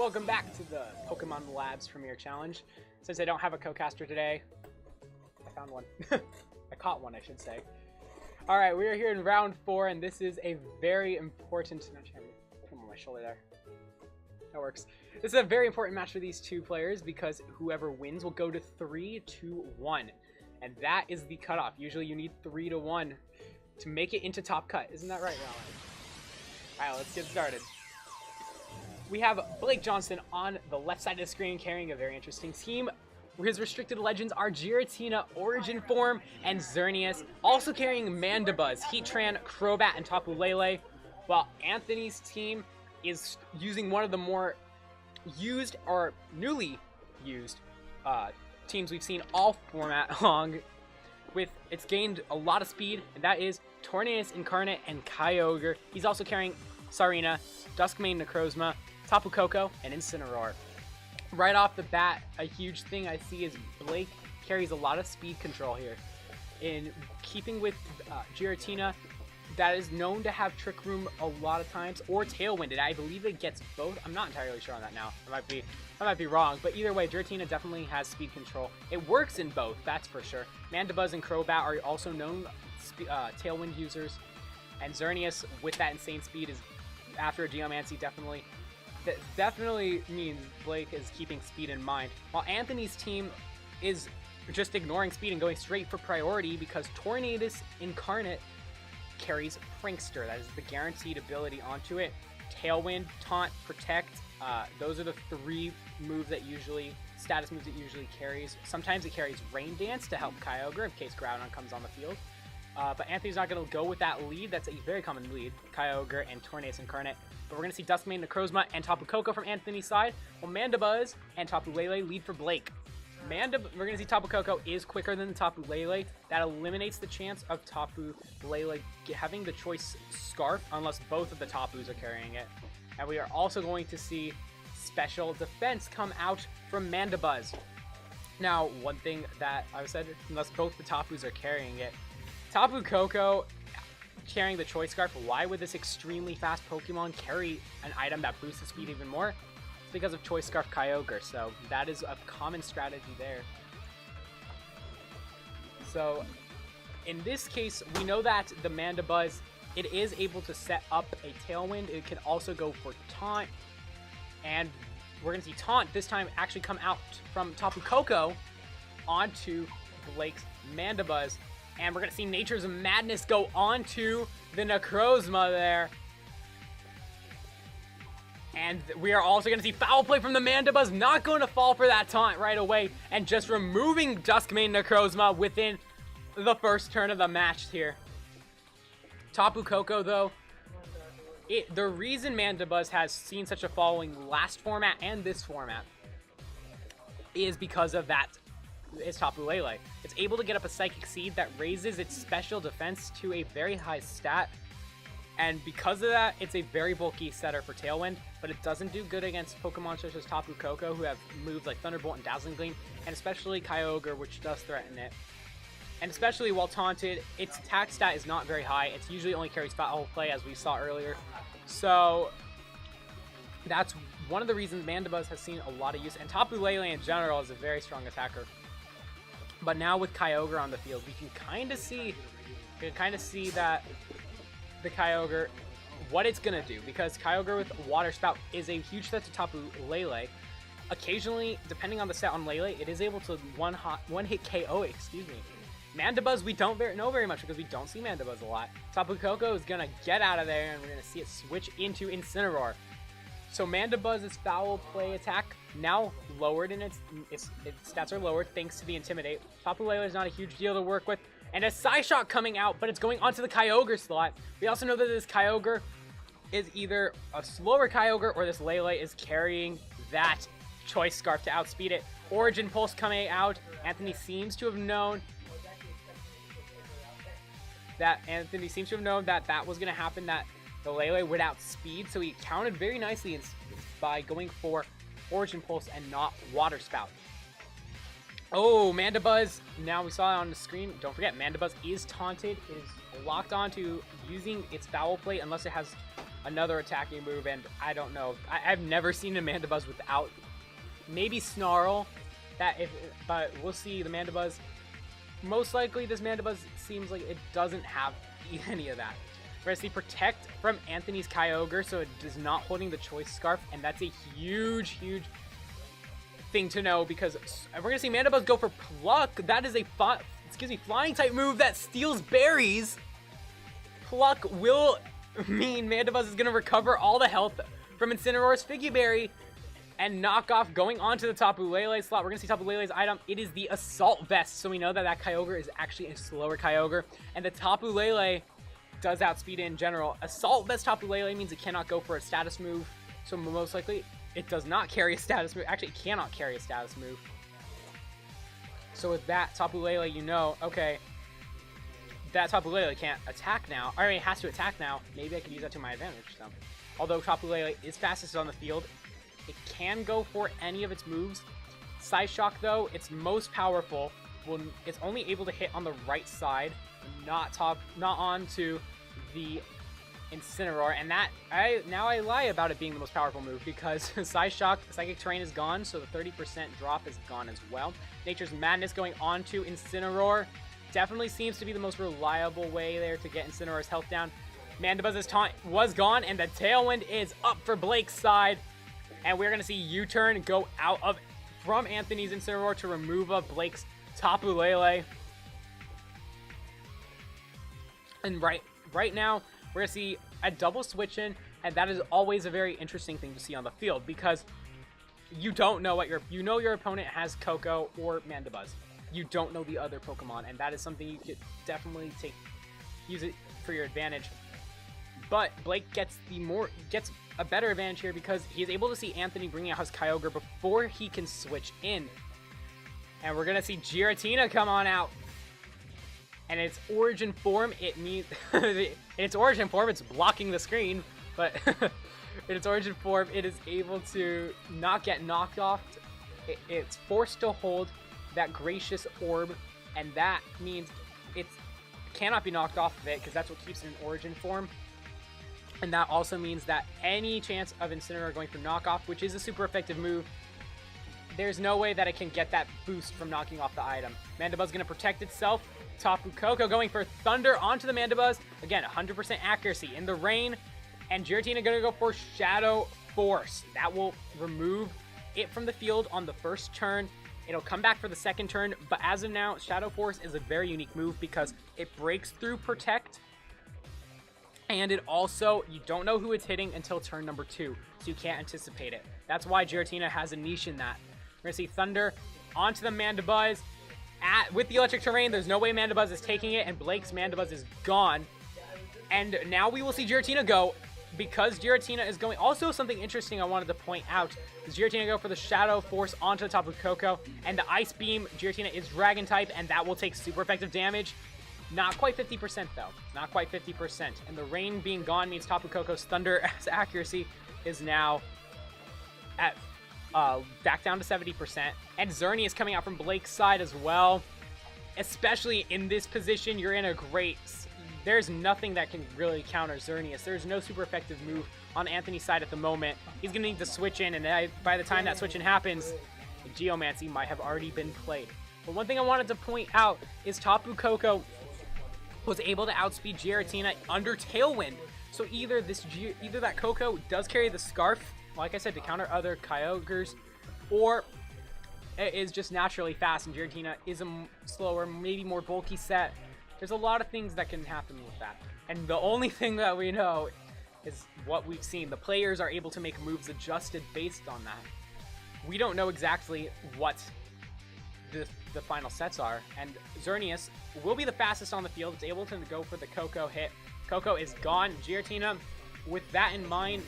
welcome back to the Pokemon Labs Premier Challenge. Since I don't have a co-caster today, I found one. I caught one, I should say. Alright, we are here in round 4, and this is a very important... Put him on my shoulder there. That works. This is a very important match for these two players because whoever wins will go to 3-1. And that is the cutoff. Usually you need 3-1 to make it into top cut. Isn't that right, Raleigh? Alright, let's get started. We have Blake Johnson on the left side of the screen carrying a very interesting team. His restricted legends are Giratina, Origin Form, and Xerneas. Also carrying Mandibuzz, Heatran, Crobat, and Tapu Lele. While Anthony's team is using one of the more used or newly used teams we've seen all format long. It's gained a lot of speed, and that is Tornadus Incarnate and Kyogre. He's also carrying Sarina, Duskmane Necrozma, Tapu Koko, and Incineroar. Right off the bat, a huge thing I see is Blake carries a lot of speed control here. In keeping with Giratina, that is known to have Trick Room a lot of times, or Tailwinded. I believe it gets both. I'm not entirely sure on that now. I might be wrong, but either way, Giratina definitely has speed control. It works in both, that's for sure. Mandibuzz and Crobat are also known Tailwind users, and Xerneas, with that insane speed, is after a Geomancy definitely means Blake is keeping speed in mind. While Anthony's team is just ignoring speed and going straight for priority because Tornadus Incarnate carries Prankster. That is the guaranteed ability onto it. Tailwind, Taunt, Protect. Those are the three moves that status moves it usually carries. Sometimes it carries Rain Dance to help Kyogre in case Groudon comes on the field. But Anthony's not going to go with that lead. That's a very common lead. Kyogre and Tornadus Incarnate. But we're going to see Duskmane, Necrozma, and Tapu Koko from Anthony's side. While Mandibuzz and Tapu Lele lead for Blake. We're going to see Tapu Koko is quicker than the Tapu Lele. That eliminates the chance of Tapu Lele having the choice Scarf unless both of the Tapus are carrying it. And we are also going to see Special Defense come out from Mandibuzz. Now, one thing that I said, unless both the Tapus are carrying it, Tapu Koko carrying the Choice Scarf, why would this extremely fast Pokemon carry an item that boosts the speed even more? It's because of Choice Scarf Kyogre, so that is a common strategy there. So, in this case, we know that the Mandibuzz, it is able to set up a Tailwind. It can also go for Taunt, and we're going to see Taunt this time actually come out from Tapu Koko onto Blake's Mandibuzz. And we're going to see Nature's Madness go onto the Necrozma there. And we are also going to see Foul Play from the Mandibuzz. Not going to fall for that taunt right away. And just removing Duskmane Necrozma within the first turn of the match here. Tapu Koko, though, the reason Mandibuzz has seen such a following last format and this format is because of that. It's Tapu Lele. It's able to get up a Psychic Seed that raises its special defense to a very high stat. And because of that, it's a very bulky setter for Tailwind, but it doesn't do good against Pokemon such as Tapu Koko, who have moves like Thunderbolt and Dazzling Gleam, and especially Kyogre, which does threaten it. And especially while taunted, its attack stat is not very high. It usually only carries Foul Play, as we saw earlier. So that's one of the reasons Mandibuzz has seen a lot of use, and Tapu Lele in general is a very strong attacker. But now with Kyogre on the field, we can kind of see that the Kyogre, what it's going to do. Because Kyogre with Water Spout is a huge threat to Tapu Lele. Occasionally, depending on the set on Lele, it is able to one-hit KO, excuse me. Mandibuzz, we don't know very much because we don't see Mandibuzz a lot. Tapu Koko is going to get out of there, and we're going to see it switch into Incineroar. So Mandibuzz's Foul Play attack now lowered, and its stats are lowered thanks to the Intimidate. Tapu Lele is not a huge deal to work with. And a Psyshock coming out, but it's going onto the Kyogre slot. We also know that this Kyogre is either a slower Kyogre or this Lele is carrying that Choice Scarf to outspeed it. Origin Pulse coming out. Anthony seems to have known that that was going to happen, that the Lele would outspeed, so he counted very nicely by going for Origin Pulse and not Water Spout. Oh, Mandibuzz, now we saw it on the screen. Don't forget, Mandibuzz is taunted. It is locked onto using its Foul Play unless it has another attacking move, and I don't know. I've never seen a Mandibuzz without, maybe Snarl, but we'll see. The Mandibuzz, most likely this Mandibuzz seems like it doesn't have any of that. We're going to see Protect from Anthony's Kyogre, so it is not holding the Choice Scarf, and that's a huge thing to know, because we're going to see Mandibuzz go for Pluck. That is a Flying type move that steals berries. Pluck will mean Mandibuzz is going to recover all the health from Incineroar's Figgy Berry and knock off going on to the Tapu Lele slot. We're going to see Tapu Lele's item. It is the Assault Vest, so we know that Kyogre is actually a slower Kyogre, and the Tapu Lele does outspeed in general. Assault Vest Tapu Lele means it cannot go for a status move, so most likely it does not carry a status move. Actually, it cannot carry a status move. So with that, Tapu Lele, you know, okay, that Tapu Lele can't attack now. I mean, it has to attack now. Maybe I could use that to my advantage, though. Although Tapu Lele is fastest on the field, it can go for any of its moves. Psyshock, though, it's most powerful. It's only able to hit on the right side, not onto the Incineroar, and now I lie about it being the most powerful move, because Psyshock, Psychic Terrain is gone, so the 30% drop is gone as well. Nature's Madness going on to Incineroar definitely seems to be the most reliable way there to get Incineroar's health down. Mandibuzz's taunt was gone, and the Tailwind is up for Blake's side, and we're going to see U-turn go from Anthony's Incineroar to remove Blake's Tapu Lele. And right now, we're going to see a double switch in, and that is always a very interesting thing to see on the field, because you don't know your opponent has Koko or Mandibuzz. You don't know the other Pokemon, and that is something you could definitely use it for your advantage. But Blake gets a better advantage here, because he is able to see Anthony bringing out his Kyogre before he can switch in. And we're going to see Giratina come on out. And its origin form, in its origin form, it's blocking the screen, but in its origin form, it is able to not get knocked off. It's forced to hold that Gracious Orb, and that means it cannot be knocked off of it, because that's what keeps it in origin form. And that also means that any chance of Incineroar going for knockoff, which is a super effective move, there's no way that it can get that boost from knocking off the item. Mandibuzz going to protect itself. Tapu Koko going for Thunder onto the Mandibuzz. Again, 100% accuracy in the rain. And Giratina going to go for Shadow Force. That will remove it from the field on the first turn. It'll come back for the second turn. But as of now, Shadow Force is a very unique move, because it breaks through Protect. And it also, you don't know who it's hitting until turn number 2. So you can't anticipate it. That's why Giratina has a niche in that. We're going to see Thunder onto the Mandibuzz. With the Electric Terrain, there's no way Mandibuzz is taking it, and Blake's Mandibuzz is gone. And now we will see Giratina go, because Giratina is going. Also, something interesting I wanted to point out is Giratina go for the Shadow Force onto the Tapu Koko, and the Ice Beam. Giratina is Dragon type, and that will take super effective damage. Not quite 50% though. Not quite 50%. And the rain being gone means Tapu Koko's Thunder accuracy is now at back down to 70%. And Xerneas is coming out from Blake's side as well. Especially in this position, you're in a great... There's nothing that can really counter Xerneas. There's no super effective move on Anthony's side at the moment. He's going to need to switch in, and by the time that switch in happens, Geomancy might have already been played. But one thing I wanted to point out is Tapu Koko was able to outspeed Giratina under Tailwind. So either that Koko does carry the Scarf, like I said, to counter other Kyogres, or it is just naturally fast, and Giratina is a slower, maybe more bulky set. There's a lot of things that can happen with that. And the only thing that we know is what we've seen. The players are able to make moves adjusted based on that. We don't know exactly what the final sets are, and Xerneas will be the fastest on the field. It's able to go for the Koko hit. Koko is gone. Giratina, with that in mind,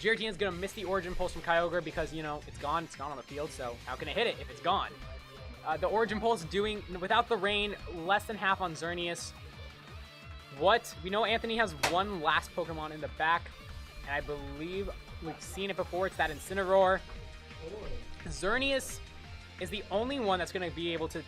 Giratina's going to miss the Origin Pulse from Kyogre, because, you know, it's gone on the field, so how can it hit it if it's gone? The Origin Pulse doing, without the rain, less than half on Xerneas. We know Anthony has one last Pokemon in the back, and I believe we've seen it before. It's that Incineroar. Xerneas is the only one that's going to be able to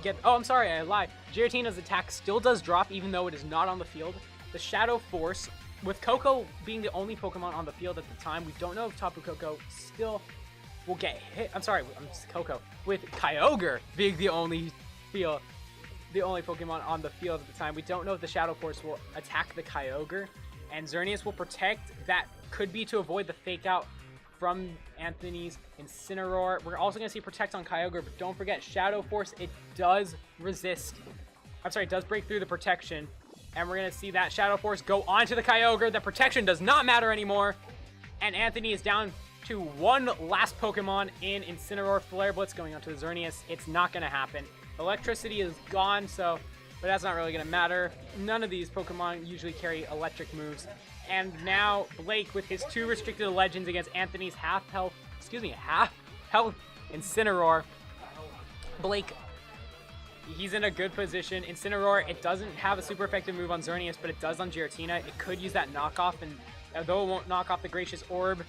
get... Oh, I'm sorry, I lied. Giratina's attack still does drop, even though it is not on the field. The Shadow Force with Coco being the only Pokemon on the field at the time, we don't know if Tapu Koko still will get hit. I'm sorry, I'm just Coco. With Kyogre being the only Pokemon on the field at the time, we don't know if the Shadow Force will attack the Kyogre, and Xerneas will protect. That could be to avoid the Fake Out from Anthony's Incineroar. We're also going to see Protect on Kyogre, but don't forget, Shadow Force, it does resist. I'm sorry, it does break through the protection. And we're going to see that Shadow Force go onto the Kyogre. The protection does not matter anymore. And Anthony is down to one last Pokemon in Incineroar. Flare Blitz going onto the Xerneas. It's not going to happen. Electricity is gone, but that's not really going to matter. None of these Pokemon usually carry electric moves. And now Blake, with his 2 restricted legends against Anthony's half health Incineroar. Blake, he's in a good position. Incineroar, it doesn't have a super effective move on Xerneas, but it does on Giratina. It could use that knockoff, and although it won't knock off the Gracious Orb,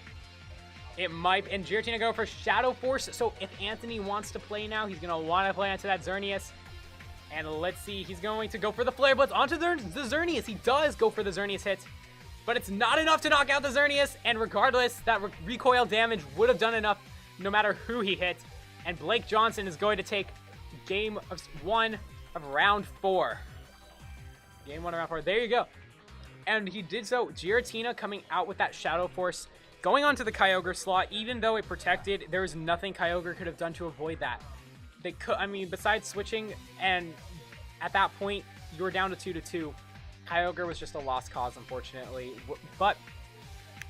it might. And Giratina go for Shadow Force. So if Anthony wants to play now, he's going to want to play onto that Xerneas. And let's see, he's going to go for the Flare Blitz onto the Xerneas. He does go for the Xerneas hit, but it's not enough to knock out the Xerneas. And regardless, that recoil damage would have done enough no matter who he hit. And Blake Johnson is going to take game 1 of round 4. Game 1 of round 4. There you go. And he did so. Giratina coming out with that Shadow Force, going onto the Kyogre slot. Even though it protected, there was nothing Kyogre could have done to avoid that. They could, I mean, besides switching, and at that point, you were down to 2-2. Kyogre was just a lost cause, unfortunately.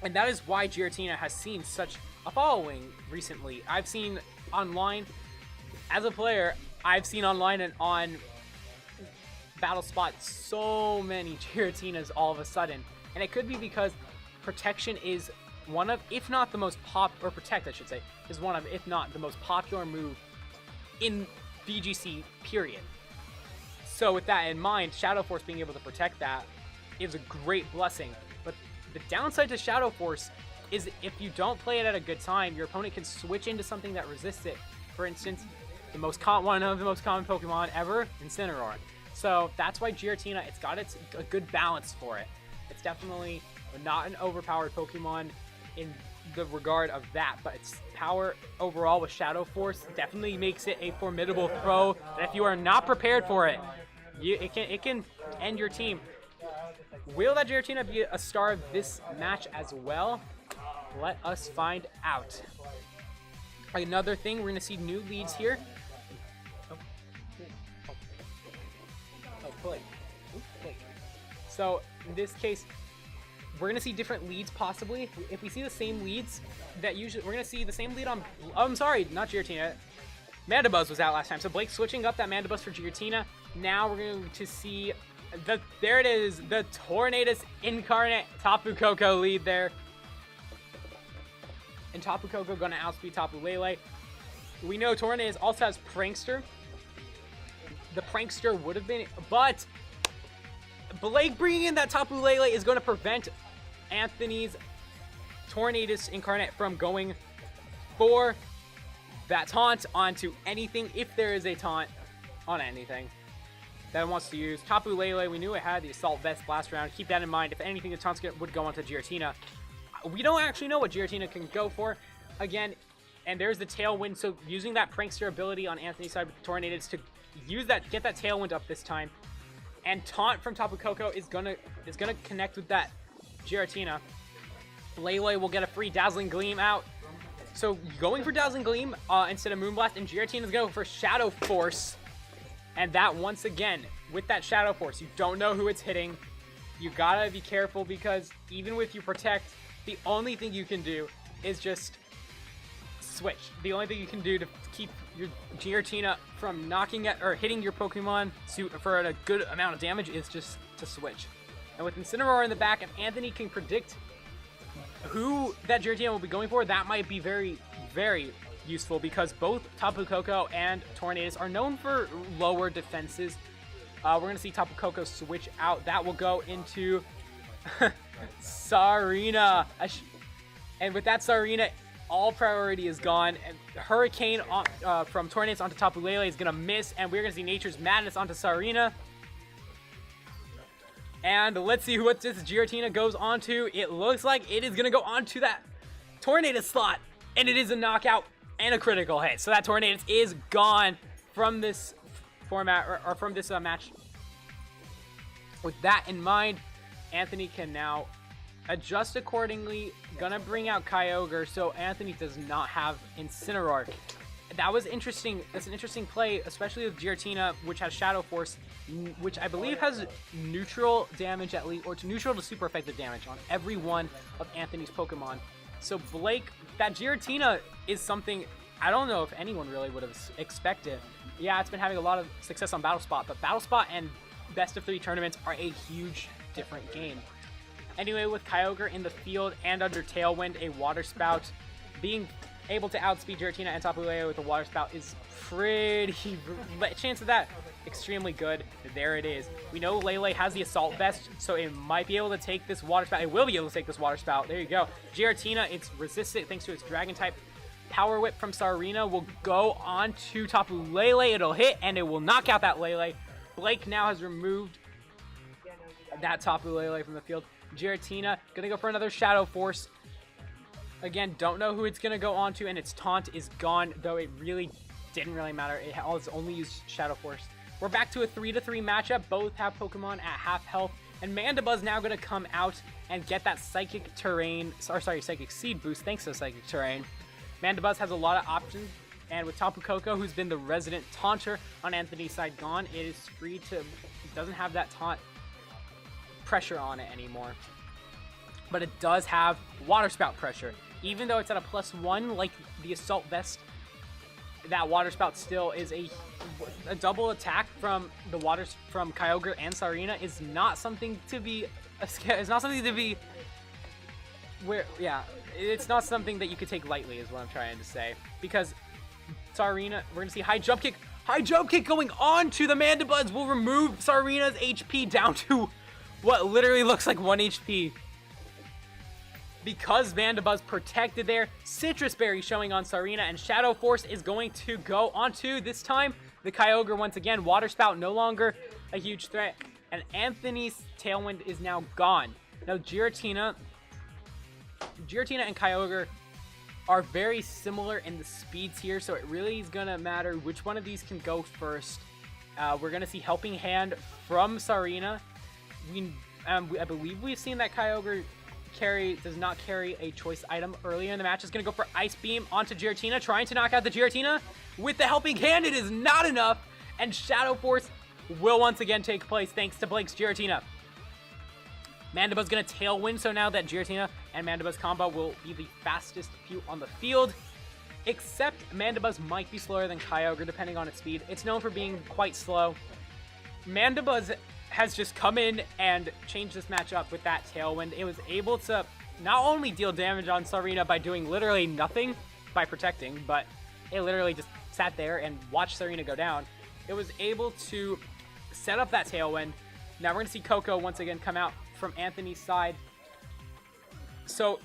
And that is why Giratina has seen such a following recently. I've seen online, as a player, I've seen online and on Battle Spot so many Giratinas all of a sudden. And it could be because protection is one of, if not the most or protect, I should say, is one of, if not the most popular move in VGC, period. So with that in mind, Shadow Force being able to protect that is a great blessing. But the downside to Shadow Force is if you don't play it at a good time, your opponent can switch into something that resists it. For instance, one of the most common Pokemon ever, Incineroar. So that's why Giratina, it's got a good balance for it. It's definitely not an overpowered Pokemon in the regard of that, but its power overall with Shadow Force definitely makes it a formidable throw. And if you are not prepared for it, it can end your team. Will that Giratina be a star of this match as well? Let us find out. Another thing, we're going to see new leads here. Play. So in this case, we're going to see different leads possibly. If we see the same leads, we're going to see the same lead on, I'm sorry, not Giratina. Mandibuzz was out last time. So Blake switching up that Mandibuzz for Giratina. Now we're going to see, there it is, the Tornadus Incarnate Tapu Koko lead there. And Tapu Koko going to outspeed Tapu Lele. We know Tornadus also has Prankster. The Prankster would have been, but Blake bringing in that Tapu Lele is going to prevent Anthony's Tornadus Incarnate from going for that taunt onto anything, if there is a taunt on anything that it wants to use. Tapu Lele, we knew it had the Assault Vest Blast Round. Keep that in mind. If anything, the taunts would go onto Giratina. We don't actually know what Giratina can go for. Again, and there's the Tailwind, so using that Prankster ability on Anthony's side with the Tornadus to use that, get that Tailwind up this time. And Taunt from Tapu Koko is gonna connect with that Giratina. Lele will get a free Dazzling Gleam out. So going for Dazzling Gleam instead of Moonblast, and Giratina is going to go for Shadow Force. And that, once again, with that Shadow Force, you don't know who it's hitting. You gotta be careful because even with you Protect, the only thing you can do is just switch. The only thing you can do to keep your Giratina from knocking at or hitting your Pokemon for a good amount of damage is just to switch. And with Incineroar in the back, if Anthony can predict who that Giratina will be going for, that might be very, very useful because both Tapu Koko and Tornadus are known for lower defenses. We're going to see Tapu Koko switch out. That will go into Sarina. And with that Sarina, all priority is gone. And Hurricane from Tornadus onto Tapu Lele is going to miss. And we're going to see Nature's Madness onto Sarina. And let's see what this Giratina goes on to. It looks like it is going to go on to that Tornadus slot. And it is a knockout and a critical hit. So that Tornadus is gone from this format, or from this match. With that in mind, Anthony can now adjust accordingly. Gonna bring out Kyogre, so Anthony does not have Incineroar. That was interesting. That's an interesting play, especially with Giratina, which has Shadow Force, which I believe has neutral damage at least, or to neutral to super effective damage on every one of Anthony's Pokemon. So Blake, that Giratina is something I don't know if anyone really would have expected. Yeah, it's been having a lot of success on Battle Spot, but Battle Spot and Best of 3 tournaments are a huge different game. Anyway, with Kyogre in the field and under Tailwind, a Water Spout, being able to outspeed Giratina and Tapu Lele with a Water Spout is pretty... chance of that, extremely good. There it is. We know Lele has the Assault Vest, so it might be able to take this Water Spout. It will be able to take this Water Spout. There you go. Giratina, it's resistant thanks to its Dragon type. Power Whip from Sarina will go on to Tapu Lele. It'll hit, and it will knock out that Lele. Blake now has removed that Tapu Lele from the field. Giratina gonna go for another Shadow Force. Again, don't know who it's gonna go on to, and its taunt is gone, though it really didn't really matter. It only used Shadow Force. We're back to a 3-3 matchup. Both have Pokemon at half health, and Mandibuzz now gonna come out and get that Psychic Terrain, or sorry, Psychic Seed boost thanks to Psychic Terrain. Mandibuzz has a lot of options, and with Tapu Koko, who's been the resident taunter on Anthony's side, gone, it is free to, it doesn't have that taunt pressure on it anymore. But it does have Water Spout pressure. Even though it's at a +1, like the Assault Vest, that Water Spout still is a double attack from the waters from Kyogre and Sarina is not something to be it's not something to be it's not something that you could take lightly is what I'm trying to say, because Sarina, we're gonna see high jump kick going on to the Mandibuzz will remove Sarina's HP down to what literally looks like 1 HP. Because Mandibuzz protected there, Citrus Berry showing on Sarina, and Shadow Force is going to go onto, this time, the Kyogre once again. Water Spout no longer a huge threat, and Anthony's Tailwind is now gone. Now Giratina and Kyogre are very similar in the speeds here, so it really is going to matter which one of these can go first. We're going to see Helping Hand from Sarina. I believe we've seen that Kyogre does not carry a choice item earlier in the match. Is going to go for Ice Beam onto Giratina, trying to knock out the Giratina. With the Helping Hand, it is not enough, and Shadow Force will once again take place thanks to Blake's Giratina. Mandibuzz going to Tailwind, so now that Giratina and Mandibuzz combo will be the fastest few on the field. Except Mandibuzz might be slower than Kyogre depending on its speed. It's known for being quite slow. Mandibuzz has just come in and changed this matchup with that Tailwind. It was able to not only deal damage on Sarina by doing literally nothing by protecting, but it literally just sat there and watched Sarina go down. It was able to set up that Tailwind. Now we're going to see Koko once again come out from Anthony's side. So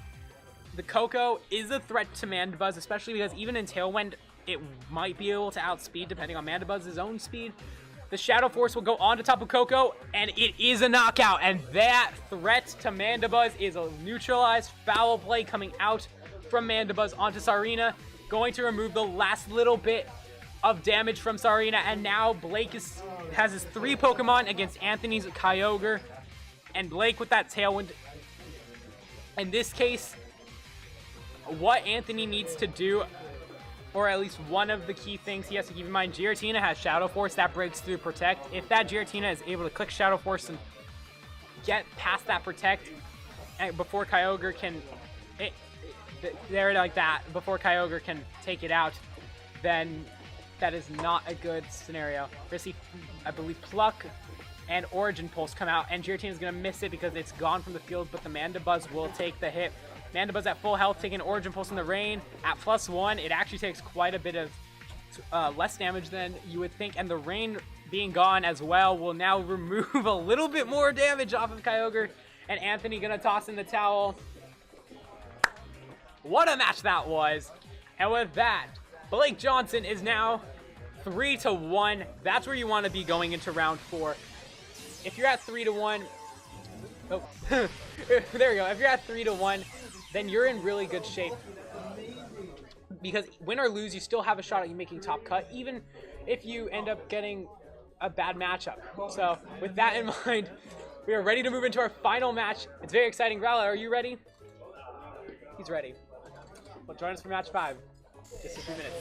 the Koko is a threat to Mandibuzz, especially because even in Tailwind, it might be able to outspeed depending on Mandibuzz's own speed. The Shadow Force will go on to Tapu Koko, and it is a knockout. And that threat to Mandibuzz is a neutralized foul play coming out from Mandibuzz onto Sarina, going to remove the last little bit of damage from Sarina. And now Blake has his 3 Pokemon against Anthony's Kyogre, and Blake with that Tailwind. In this case, what Anthony needs to do, or at least one of the key things he has to keep in mind, Giratina has Shadow Force that breaks through Protect. If that Giratina is able to click Shadow Force and get past that Protect before Kyogre can, before Kyogre can take it out, then that is not a good scenario. We're gonna see, I believe, Pluck and Origin Pulse come out, and Giratina's gonna miss it because it's gone from the field, but the Mandibuzz will take the hit. Mandibuzz at full health, taking Origin Pulse in the rain. At +1, it actually takes quite a bit of less damage than you would think, and the rain being gone as well will now remove a little bit more damage off of Kyogre, and Anthony gonna toss in the towel. What a match that was! And with that, Blake Johnson is now 3-1. That's where you want to be going into round 4. If you're at 3-1, Oh, there we go. If you're at 3-1, then you're in really good shape. Because win or lose, you still have a shot at you making top cut, even if you end up getting a bad matchup. So with that in mind, we are ready to move into our final match. It's very exciting. Growler, are you ready? He's ready. Well, join us for match 5. Just a few minutes.